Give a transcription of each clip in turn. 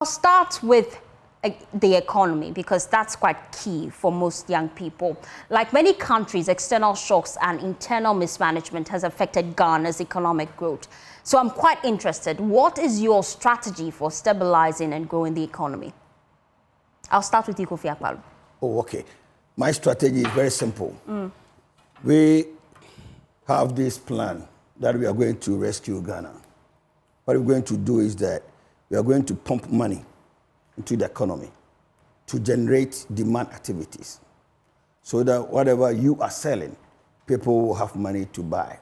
I'll start with the economy because that's quite key for most young people. Like many countries, external shocks and internal mismanagement has affected Ghana's economic growth. So I'm quite interested. What is your strategy for stabilizing and growing the economy? I'll start with you, Kofi Akpaloo. Oh, okay. My strategy is very simple. We have this plan that we are going to rescue Ghana. What we're going to do is that we are going to pump money into the economy to generate demand activities so that whatever you are selling, people will have money to buy.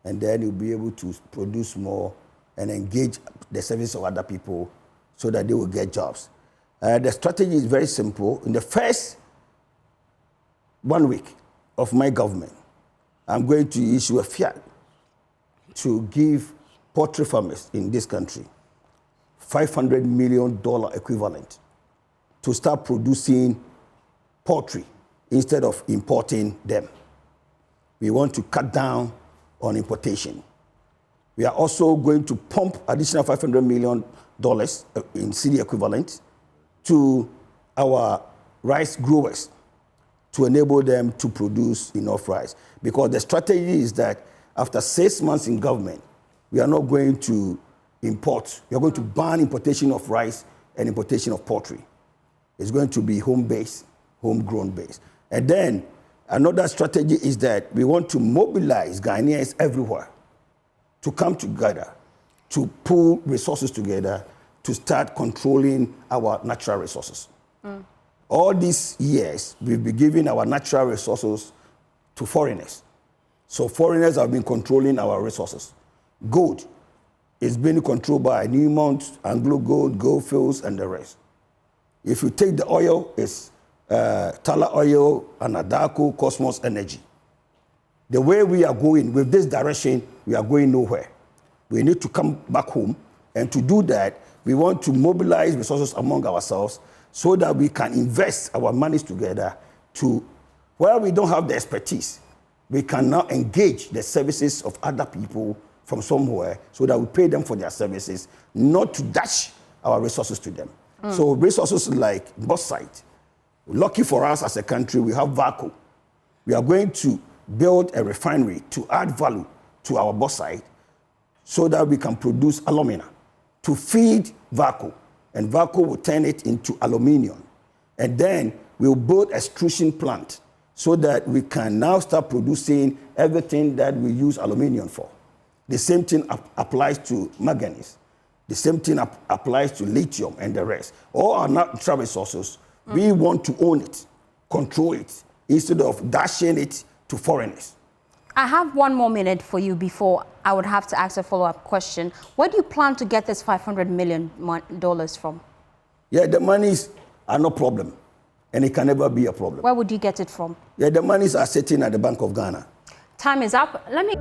And then you'll be able to produce more and engage the service of other people so that they will get jobs. The strategy is very simple. In the first 1 week of my government, I'm going to issue a fiat to give poultry farmers in this country $500 million equivalent to start producing poultry instead of importing them. We want to cut down on importation. We are also going to pump additional $500 million in cedi equivalent to our rice growers to enable them to produce enough rice. Because the strategy is that after 6 months in government, we are not going to import. We are going to ban importation of rice and importation of poultry. It's going to be home-based, homegrown based. And then another strategy is that we want to mobilize Ghanaians everywhere to come together, to pool resources together, to start controlling our natural resources. All these years, we've been giving our natural resources to foreigners. So foreigners have been controlling our resources. Gold is being controlled by Newmont, Anglo Gold, Goldfields, and the rest. If you take the oil, it's Tala Oil, Anadaco, Cosmos Energy. The way we are going with this direction, we are going nowhere. We need to come back home, and to do that, we want to mobilize resources among ourselves so that we can invest our monies together to where we don't have the expertise. We can now engage the services of other people from somewhere so that we pay them for their services, not to dash our resources to them. So resources like bauxite, lucky for us as a country, we have VACO. We are going to build a refinery to add value to our bauxite so that we can produce alumina to feed VACO. And VACO will turn it into aluminium. And then we'll build an extrusion plant so that we can now start producing everything that we use aluminium for. The same thing applies to manganese. The same thing applies to lithium and the rest. All our natural resources, we want to own it, control it, instead of dashing it to foreigners. I have 1 more minute for you before I would have to ask a follow-up question. Where do you plan to get this $500 million from? Yeah, the monies are no problem, and it can never be a problem. Where would you get it from? Yeah, the monies are sitting at the Bank of Ghana. Time is up. Let me...